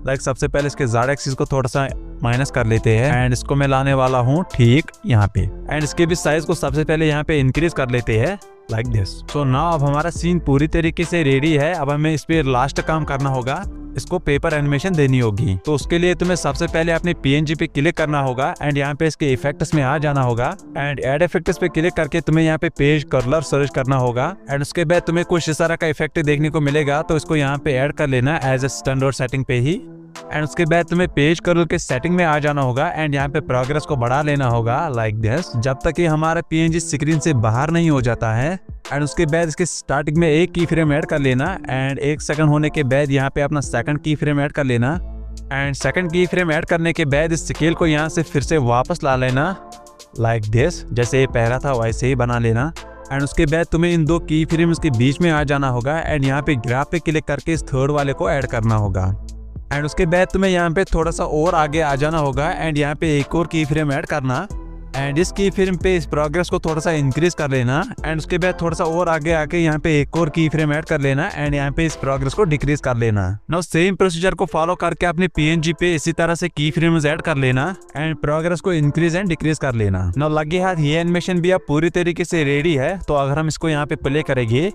लाइक सबसे पहले इसके ज़ेड एक्सिस को थोड़ा सा माइनस कर लेते हैं एंड इसको मैं लाने वाला हूँ ठीक यहाँ पे एंड इसके भी साइज को सबसे पहले यहाँ पे इंक्रीज कर लेते हैं लाइक दिस। सो नाउ अब हमारा सीन पूरी तरीके से रेडी है। अब हमें इस पे लास्ट काम करना होगा, इसको पेपर एनिमेशन देनी होगी। तो उसके लिए तुम्हें सबसे पहले अपने PNG पे क्लिक करना होगा एंड यहाँ पे इसके इफेक्ट्स में आ जाना होगा एंड ऐड इफेक्ट्स पे क्लिक करके तुम्हें यहाँ पे पेज कर्लर सर्च करना होगा एंड उसके बाद तुम्हें कुछ इस तरह का इफेक्ट देखने को मिलेगा। तो इसको यहाँ पे ऐड कर लेना एज ए स्टैंडर्ड सेटिंग पे ही एंड उसके बाद तुम्हें पेज कर्ल के सेटिंग में आ जाना होगा एंड यहाँ पे प्रोग्रेस को बढ़ा लेना होगा लाइक दिस, जब तक कि हमारा PNG स्क्रीन से बाहर नहीं हो जाता है। एंड उसके बाद इसके स्टार्टिंग में एक की फ्रेम ऐड कर लेना एंड 1 सेकंड होने के बाद यहाँ पे अपना सेकंड की फ्रेम ऐड कर लेना एंड सेकंड की फ्रेम ऐड करने के बाद इस स्केल को यहाँ से फिर से वापस ला लेना लाइक दिस, जैसे ये पहला था वैसे ही बना लेना एंड उसके बाद तुम्हें इन 2 की फ्रेम्स के बीच में आ जाना होगा एंड यहाँ पे ग्राफ पे क्लिक करके इस थर्ड वाले को ऐड करना होगा एंड उसके बाद तुम्हें यहाँ पे थोड़ा सा और आगे आ जाना होगा एंड यहाँ पे एक और की फ्रेम ऐड करना एंड इस की फ्रेम पे इस प्रोग्रेस को थोड़ा सा इंक्रीज कर लेना एंड उसके बाद थोड़ा सा और आगे आके यहाँ पे एक और की फ्रेम ऐड कर लेना एंड यहाँ पे इस प्रोग्रेस को डिक्रीज कर लेना। नाउ सेम प्रोसीजर को फॉलो करके अपने PNG पे इसी तरह से की फ्रेम्स ऐड कर लेना एंड प्रोग्रेस को इंक्रीज एंड डिक्रीज कर लेना। नाउ लगे हाथ ये एनिमेशन भी अब पूरी तरीके से रेडी है। तो अगर हम इसको यहाँ पे प्ले करेंगे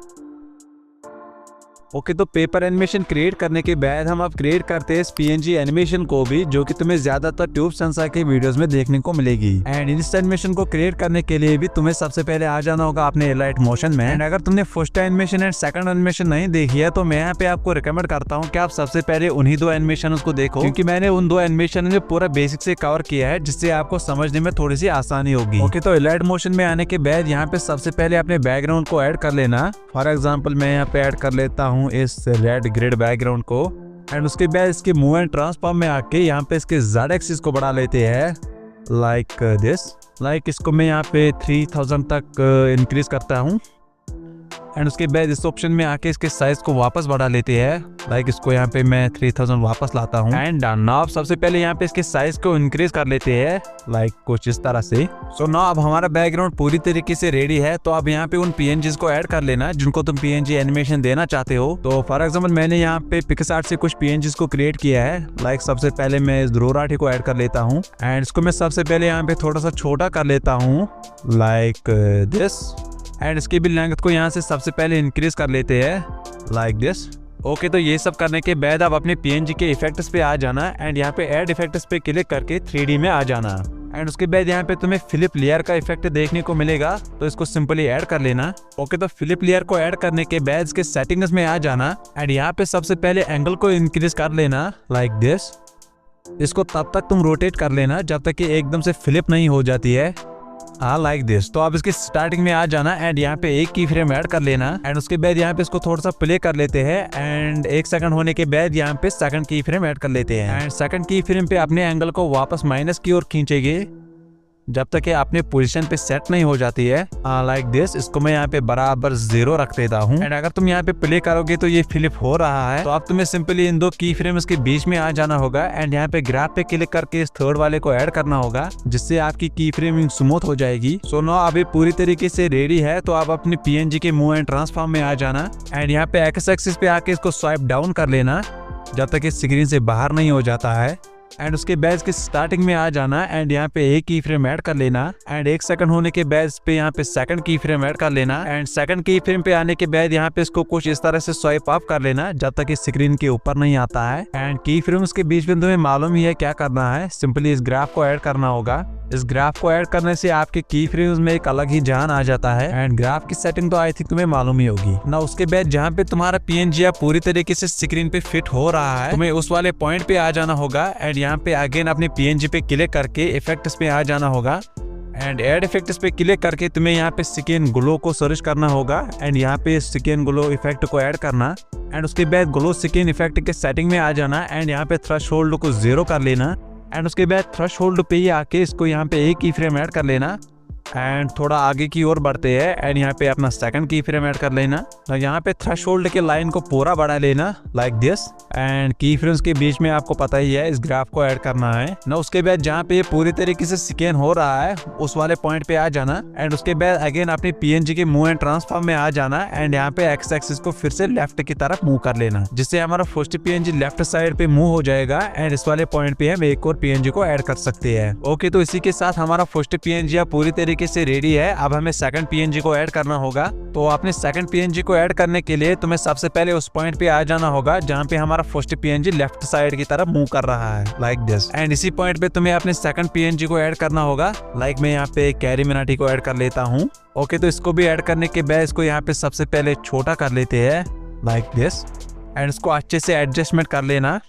ओके, तो पेपर एनिमेशन क्रिएट करने के बाद हम अब क्रिएट करते हैं इस PNG एनिमेशन को भी, जो कि तुम्हें ज्यादातर ट्यूब सेंसर के वीडियोस में देखने को मिलेगी। एंड इस एनिमेशन को क्रिएट करने के लिए भी तुम्हें सबसे पहले आ जाना होगा अपने एलाइट मोशन में एंड अगर तुमने first animation and second animation नहीं देखी है तो मैं यहाँ पे आपको रिकमेंड करता हूँ कि आप सबसे पहले उन्हीं 2 एनिमेशन को देखो, क्योंकि मैंने उन 2 एनिमेशन में पूरा बेसिक से कवर किया है, जिससे आपको समझने में थोड़ी सी आसानी होगी। ओके, तो एलाइट मोशन में आने के बाद यहाँ पे सबसे पहले अपने बैकग्राउंड को ऐड कर लेना। फॉर एग्जाम्पल मैं यहाँ पे ऐड कर लेता हूँ इस ग्रिड बैकग्राउंड को एंड उसके बाद इसके मूव एंड ट्रांसफॉर्म में आके यहाँ पे इसके जेड एक्सिस को बढ़ा लेते हैं लाइक दिस। लाइक इसको मैं यहाँ पे 3000 तक इंक्रीज करता हूँ एंड उसके बाद इस ऑप्शन में आके इसके साइज को वापस बढ़ा लेते हैं। लाइक इसको यहाँ पे मैं 3000 वापस लाता हूँ एंड नाउ सबसे पहले यहाँ पे इसके साइज को इंक्रीज कर लेते हैं लाइक कुछ इस तरह से। सो नाउ अब हमारा बैकग्राउंड पूरी तरीके से रेडी है। तो अब यहाँ पे उन PNGs को ऐड कर लेना जिनको तुम PNG एनिमेशन देना चाहते हो। तो फॉर एग्जाम्पल मैंने यहाँ पे पिक्सआर्ट से कुछ PNGs को क्रिएट किया है। लाइक सबसे पहले मैं इस ध्रुवराठी को ऐड कर लेता हूँ एंड इसको मैं सबसे पहले यहाँ पे थोड़ा सा छोटा कर लेता हूँ लाइक दिस एंड इसकी भी लेंथ को यहाँ से सबसे पहले इंक्रीज कर लेते हैं लाइक दिस। ओके, तो ये सब करने के बाद आप अपने PNG के इफेक्ट्स पे आ जाना एंड यहाँ पे ऐड इफेक्ट्स पे क्लिक करके 3D में आ जाना एंड उसके बाद यहाँ पे तुम्हें फ्लिप लेयर का इफेक्ट देखने को मिलेगा, तो इसको सिंपली ऐड कर लेना। ओके, तो फ्लिप लेयर को ऐड करने के बाद इसके सेटिंग्स में आ जाना एंड यहाँ पे सबसे पहले एंगल को इंक्रीज कर लेना लाइक दिस। इसको तब तक तुम रोटेट कर लेना जब तक कि एकदम से फ्लिप नहीं हो जाती है लाइक दिस। तो आप इसकी स्टार्टिंग में आ जाना एंड यहाँ पे एक की फ्रेम ऐड कर लेना एंड उसके बाद यहाँ पे इसको थोड़ा सा प्ले कर लेते हैं एंड 1 सेकंड होने के बाद यहाँ पे सेकंड की फ्रेम ऐड कर लेते हैं एंड सेकंड की फ्रेम पे अपने एंगल को वापस माइनस की ओर खींचेंगे जब तक ये अपने पोजीशन पे सेट नहीं हो जाती है लाइक दिस। इसको मैं यहाँ पे बराबर 0 रख देता हूँ एंड अगर तुम यहाँ पे प्ले करोगे तो ये फ्लिप हो रहा है। तो अब तुम्हें सिंपली इन 2 की फ्रेम्स के बीच में आ जाना होगा एंड यहाँ पे ग्राफ पे क्लिक करके इस थर्ड वाले को ऐड करना होगा, जिससे आपकी की फ्रेमिंग स्मूथ हो जाएगी। सो नाउ अभी पूरी तरीके से रेडी है। तो आप अपने PNG के मूव एंड ट्रांसफॉर्म में आ जाना एंड यहाँ पे एक्स एक्सिस पे आके इसको स्वाइप डाउन कर लेना जब तक इस स्क्रीन से बाहर नहीं हो जाता है एंड उसके बाद के स्टार्टिंग में आ जाना एंड यहाँ पे एक की फ्रेम ऐड कर लेना एंड 1 सेकंड होने के बाद पे यहाँ पे सेकंड की फ्रेम ऐड कर लेना एंड सेकंड की फ्रेम पे आने के बाद यहाँ पे इसको कुछ इस तरह से स्वाइप अप कर लेना जब तक इस स्क्रीन के ऊपर नहीं आता है एंड की फ्रेम्स के बीच में तुम्हें मालूम ही है क्या करना है, सिंपली इस ग्राफ को ऐड करना होगा। इस ग्राफ को ऐड करने से आपके की फ्रेम्स में एक अलग ही जान आ जाता है एंड ग्राफ की सेटिंग तो आई थिंक तुम्हें मालूम ही होगी ना। उसके बाद जहाँ पे तुम्हारा PNG पूरी तरीके से स्क्रीन पे फिट हो रहा है, तुम्हें उस वाले पॉइंट पे आ जाना होगा एंड यहाँ पे अगेन अपने PNG पे क्लिक करके इफेक्ट्स पे आ जाना होगा एंड ऐड इफेक्ट्स पे क्लिक करके तुम्हें यहाँ पे स्किन ग्लो को सर्च करना होगा एंड यहाँ पे स्किन ग्लो इफेक्ट को ऐड करना एंड उसके बाद ग्लो स्किन इफेक्ट के सेटिंग में आ जाना एंड यहाँ पे थ्रेशोल्ड को 0 कर लेना एंड उसके बाद थ्रेशोल्ड पे ही आके इसको यहाँ पे एक की फ्रेम ऐड कर लेना एंड थोड़ा आगे की ओर बढ़ते हैं एंड यहाँ पे अपना सेकंड की फ्रेम ऐड कर लेना। यहाँ पे थ्रेशोल्ड के लाइन को पूरा बढ़ा लेना लाइक दिस एंड की फ्रेम्स के बीच में आपको पता ही है इस ग्राफ को ऐड करना है ना। उसके बाद जहाँ पे पूरी तरीके से स्कैन हो रहा है उस वाले पॉइंट पे आ जाना एंड उसके बाद अगेन अपने पीएनजी के मूव एंड ट्रांसफॉर्म में आ जाना एंड यहाँ पे एक्स एक्सिस को फिर से लेफ्ट की तरफ मूव कर लेना, जिससे हमारा फर्स्ट पीएनजी लेफ्ट साइड पे मूव हो जाएगा एंड इस वाले पॉइंट पे हम एक और पीएनजी को ऐड कर सकते हैं। ओके, तो इसी के साथ हमारा फर्स्ट पीएनजी पूरी तरीके से रेडी है। अब हमें सेकंड पीएनजी को ऐड करना होगा। तो अपने सेकंड पीएनजी को ऐड करने के लिए तुम्हें सबसे पहले उस पॉइंट पे आ जाना होगा जहाँ पे हमारा फर्स्ट पीएनजी लेफ्ट साइड की तरफ मूव कर रहा है लाइक दिस एंड इसी पॉइंट पे तुम्हें अपने सेकंड पीएनजी को ऐड करना होगा। लाइक मैं यहाँ पे कैरी मिनाटी को ऐड कर लेता हूँ। ओके, तो इसको भी ऐड करने के बाद इसको यहाँ पे सबसे पहले छोटा कर लेते हैं लाइक दिस एंड इसको अच्छे से एडजस्टमेंट कर लेना।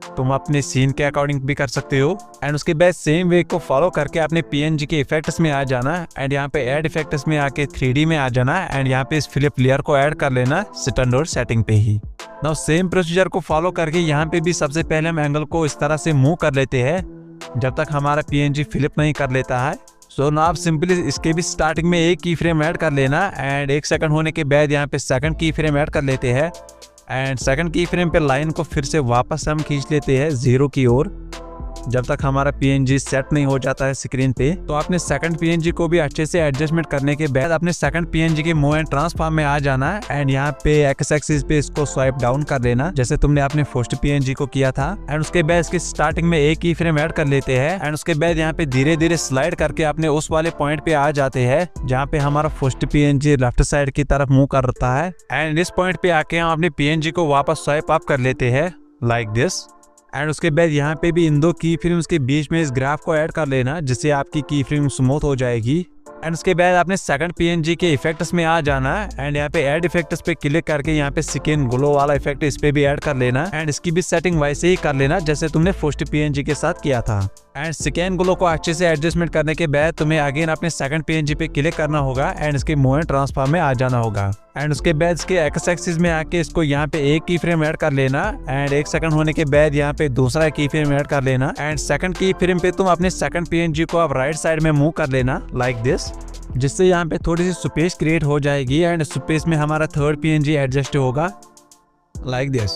तुम अपने सीन के अकॉर्डिंग भी कर सकते हो एंड उसके बाद सेम वे को फॉलो करके अपने पीएनजी के इफेक्ट्स में आ जाना एंड यहाँ पे ऐड इफेक्ट्स में आके 3D में आ जाना एंड यहाँ पे इस फ्लिप लेयर को ऐड कर लेना स्टैंडर्ड सेटिंग पे ही। नाउ सेम प्रोसीजर को फॉलो करके यहाँ पे भी सबसे पहले हम एंगल को इस तरह से मूव कर लेते हैं जब तक हमारा पीएनजी फ्लिप नहीं कर लेता है। सो ना आप सिंपली इसके भी स्टार्टिंग में एक की फ्रेम ऐड कर लेना एंड 1 सेकंड होने के बाद यहाँ पे सेकंड की फ्रेम ऐड कर लेते हैं एंड सेकंड की फ्रेम पे लाइन को फिर से वापस हम खींच लेते हैं 0 की ओर जब तक हमारा पीएनजी सेट नहीं हो जाता है स्क्रीन पे। तो अपने सेकंड पीएनजी को भी अच्छे से एडजस्टमेंट करने के बाद अपने सेकंड पीएनजी के मूव एंड ट्रांसफॉर्म में आ जाना एंड यहाँ पे एक्स एक्सिस पे इसको स्वाइप डाउन कर लेना जैसे तुमने अपने फर्स्ट पीएनजी को किया था एंड उसके बाद इसके स्टार्टिंग में एक की फ्रेम ऐड कर लेते हैं एंड उसके बाद यहाँ पे धीरे धीरे स्लाइड करके अपने उस वाले पॉइंट पे आ जाते हैं जहाँ पे हमारा फर्स्ट पीएनजी लेफ्ट साइड की तरफ मूव करता है एंड इस पॉइंट पे आके हम अपने पीएनजी को वापस स्वाइप अप कर लेते हैं लाइक दिस एंड उसके बाद यहाँ पे भी इन दो की फ्रेम्स के बीच में इस ग्राफ को ऐड कर लेना जिससे आपकी की फ्रेम स्मूथ हो जाएगी एंड उसके बाद आपने सेकंड पीएनजी के इफेक्ट्स में आ जाना एंड यहाँ पे ऐड इफेक्ट्स पे क्लिक करके यहाँ पे स्किन ग्लो वाला इफेक्ट इस पे भी ऐड कर लेना एंड इसकी भी सेटिंग वैसे ही कर लेना जैसे तुमने फर्स्ट पीएनजी के साथ किया था एंड स्कैन ग्लो को अच्छे से एडजस्टमेंट करने के बाद तुम्हें अगेन अपने सेकंड पीएनजी पे क्लिक करना होगा एंड इसके मूव एंड ट्रांसफॉर्म में आ जाना होगा एंड उसके बाद इसके एक्स एक्सिस में आके इसको यहाँ पे एक की फ्रेम ऐड कर लेना एंड 1 सेकंड होने के बाद यहाँ पे दूसरा की फ्रेम ऐड कर लेना एंड सेकंड की फ्रेम पे तुम अपने सेकंड पीएनजी को अब राइट साइड में मूव कर लेना लाइक दिस जिससे यहाँ पे थोड़ी सी स्पेस क्रिएट हो जाएगी एंड स्पेस में हमारा थर्ड पीएनजी एडजस्ट होगा लाइक दिस।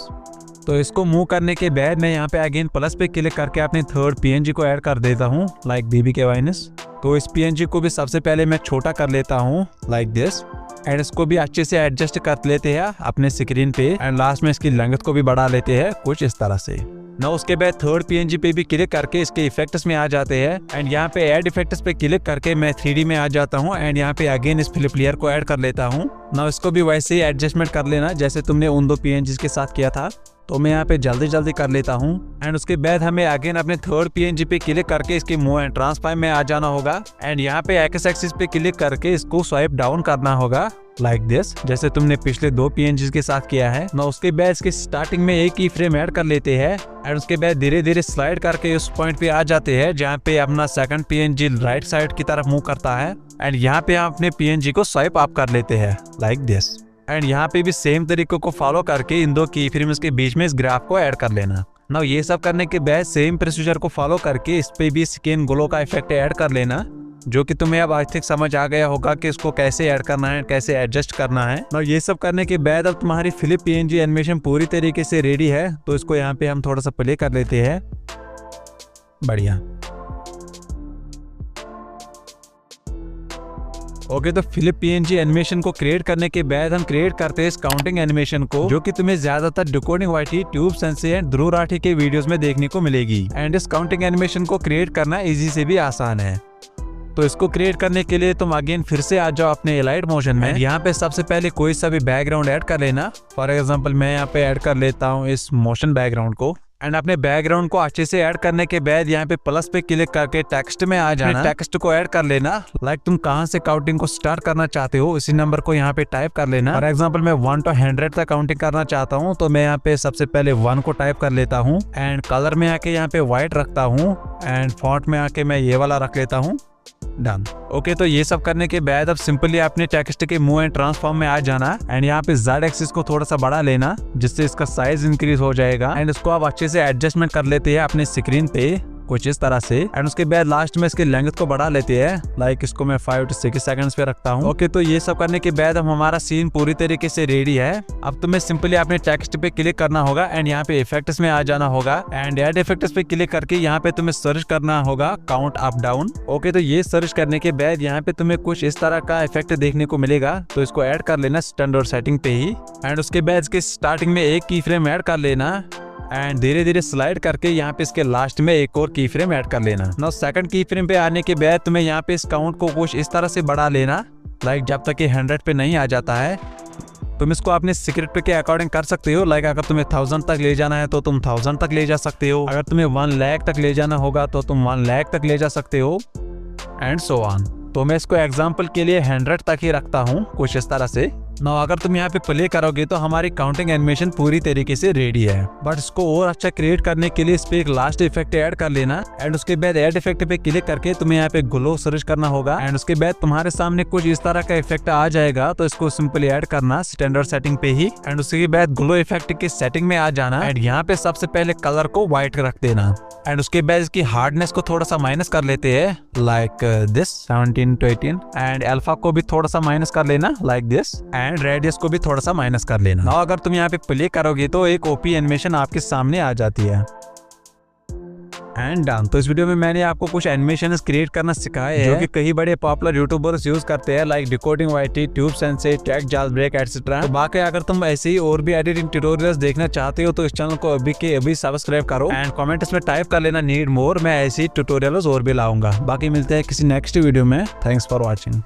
तो इसको मूव करने के बाद मैं यहाँ पे अगेन प्लस पे क्लिक करके अपने थर्ड पीएनजी को ऐड कर देता हूँ लाइक BBK वाइनस। तो इस पीएनजी को भी सबसे पहले मैं छोटा कर लेता हूँ लाइक दिस एंड इसको भी अच्छे से एडजस्ट कर लेते हैं अपने स्क्रीन पे एंड लास्ट में इसकी लेंथ को भी बढ़ा लेते हैं कुछ इस तरह से ना। उसके बाद थर्ड पीएनजी पे भी क्लिक करके इसके इफेक्ट्स में आ जाते हैं एंड यहाँ पे ऐड इफेक्ट्स पे क्लिक करके मैं 3D में आ जाता हूँ एंड यहाँ पे अगेन इस फ्लिप लेयर को ऐड कर लेता हूँ ना। इसको भी वैसे ही एडजस्टमेंट कर लेना जैसे तुमने उन दो पीएनजी के साथ किया था। तो मैं यहाँ पे जल्दी कर लेता हूँ एंड उसके बाद हमें अगेन अपने थर्ड पीएनजी पे क्लिक करके इसके मूव एंड ट्रांसफॉर्म में आ जाना होगा एंड यहाँ पे एक्स एक्सिस पे क्लिक करके इसको स्वाइप डाउन करना होगा लाइक दिस जैसे तुमने पिछले दो पीएनजी के साथ किया है ना। उसके बाद इसके स्टार्टिंग में एक की फ्रेम ऐड कर लेते हैं एंड उसके बाद धीरे धीरे स्लाइड करके उस पॉइंट पे आ जाते हैं जहाँ पे अपना सेकंड पीएनजी राइट साइड की तरफ मूव करता है एंड यहाँ पे हम अपने पीएनजी को स्वाइप अप कर लेते हैं लाइक दिस एंड यहाँ पे भी सेम तरीकों को फॉलो करके इन दो की फ्रेम्स के बीच में इस ग्राफ को ऐड कर लेना। ना ये सब करने के बाद सेम प्रोसीजर को फॉलो करके इस पे भी स्किन ग्लो का इफेक्ट ऐड कर लेना जो कि तुम्हें अब आज तक समझ आ गया होगा कि इसको कैसे ऐड करना है, कैसे एडजस्ट करना है। ना ये सब करने के बाद अब तुम्हारी फ्लिप पीएनजी एनिमेशन पूरी तरीके से रेडी है। तो इसको यहाँ पे हम थोड़ा सा प्ले कर लेते हैं। बढ़िया। ओके, तो फ्लिप पीएनजी एनिमेशन को क्रिएट करने के बाद हम क्रिएट करते हैं इस काउंटिंग एनिमेशन को जो कि तुम्हें ज्यादातर decoding YT, Tube Sensei and Dhruv Rathee के वीडियोस में देखने को मिलेगी। एंड इस काउंटिंग एनिमेशन को क्रिएट करना इजी से भी आसान है। तो इसको क्रिएट करने के लिए तुम अगेन फिर से आ जाओ अपने एलाइट मोशन में। यहाँ पे सबसे पहले कोई सा भी बैकग्राउंड ऐड कर लेना। फॉर एग्जांपल मैं यहाँ पे ऐड कर लेता हूँ इस मोशन बैकग्राउंड को। एंड अपने बैकग्राउंड को अच्छे से ऐड करने के बाद यहाँ पे प्लस पे क्लिक करके टेक्स्ट में आ जाना। टेक्स्ट को ऐड कर लेना। लाइक तुम कहाँ से काउंटिंग को स्टार्ट करना चाहते हो इसी नंबर को यहाँ पे टाइप कर लेना। फॉर एग्जांपल मैं 1 to 100 तक काउंटिंग करना चाहता हूँ तो मैं यहाँ पे सबसे पहले 1 को टाइप कर लेता हूँ। एंड कलर में आके यहाँ पे व्हाइट रखता हूँ एंड फॉन्ट में आके मैं ये वाला रख लेता हूँ। डन। ओके, तो ये सब करने के बाद अब सिंपली अपने टेक्स्ट के मूव एंड ट्रांसफॉर्म में आ जाना। एंड यहाँ पे Z एक्सिस को थोड़ा सा बढ़ा लेना जिससे इसका साइज इंक्रीज हो जाएगा। एंड इसको आप अच्छे से एडजस्टमेंट कर लेते हैं अपने स्क्रीन पे। कुछ इस तरह से। एंड उसके बाद लास्ट में इसके लेंथ को बढ़ा लेते हैं, लाइक इसको मैं 5 to 6 सेकंड्स पे रखता हूँ। ओके, तो ये सब करने के बाद हम हमारा सीन पूरी तरीके से रेडी है। अब तुम्हें सिंपली अपने टेक्स्ट पे क्लिक करना होगा एंड यहाँ पे इफेक्ट्स में आ जाना होगा एंड ऐड इफेक्ट्स पे क्लिक करके यहाँ पे तुम्हें सर्च करना होगा काउंट अप डाउन। ओके, तो ये सर्च करने के बाद यहाँ पे तुम्हें कुछ इस तरह का इफेक्ट देखने को मिलेगा, तो इसको ऐड कर लेना स्टैंडर्ड सेटिंग पे ही। एंड उसके बाद इसके स्टार्टिंग में एक की फ्रेम ऐड कर लेना एंड धीरे धीरे स्लाइड करके यहाँ पे इसके लास्ट में एक और की फ्रेम ऐड कर लेना। नाउ सेकंड की फ्रेम पे आने के बाद तुम्हें यहाँ पे इस काउंट को कुछ इस तरह से बढ़ा लेना, लाइक जब तक ये 100 पे नहीं आ जाता है। तुम इसको अपने स्क्रिप्ट के अकॉर्डिंग कर सकते हो, लाइक अगर तुम्हें 1000 तक ले जाना है तो तुम 1000 तक ले जा सकते हो, अगर तुम्हें 1 लाख तक ले जाना होगा तो तुम 1 लाख तक ले जा सकते हो एंड सो ऑन। तो मैं इसको एग्जाम्पल के लिए 100 तक ही रखता हूँ कुछ इस तरह से। ना अगर तुम यहाँ पे प्ले करोगे तो हमारी काउंटिंग एनिमेशन पूरी तरीके से रेडी है, बट इसको और अच्छा क्रिएट करने के लिए इस पे एक लास्ट इफेक्ट ऐड कर लेना एंड उसके बाद ऐड इफेक्ट पे क्लिक करके तुम्हें यहाँ पे ग्लो सर्च करना होगा एंड उसके बाद तुम्हारे सामने कुछ इस तरह का इफेक्ट आ जाएगा, तो इसको सिंपली ऐड करना स्टैंडर्ड सेटिंग पे ही एंड उसके बाद ग्लो इफेक्ट की सेटिंग में आ जाना एंड यहाँ पे सबसे पहले कलर को व्हाइट रख देना एंड उसके बाद इसकी हार्डनेस को थोड़ा सा माइनस कर लेते हैं, like this 17 to 18 and alpha को भी थोड़ा सा माइनस कर लेना लाइक दिस एंड रेडियस को भी थोड़ा सा माइनस कर लेना। नाउ अगर तुम यहाँ पे प्ले करोगे तो एक ओपी एनिमेशन आपके सामने आ जाती है एंड डन। तो इस वीडियो में मैंने आपको कुछ एनिमेशन क्रिएट करना सिखाया है जो कि कई बड़े पॉपुलर यूट्यूबर्स यूज करते हैं, like Decoding YT, Tube Sensei, Tech Jailbreak etcetera. तो बाकी अगर तुम ऐसे ही और भी एडिटिंग ट्यूटोरियल्स देखना चाहते हो तो इस चैनल को अभी के अभी सब्सक्राइब करो एंड कमेंट्स में टाइप कर लेना नीड मोर, मैं ऐसे ही ट्यूटोरियल्स और भी लाऊंगा। बाकी मिलते हैं किसी नेक्स्ट वीडियो में। Thanks for watching.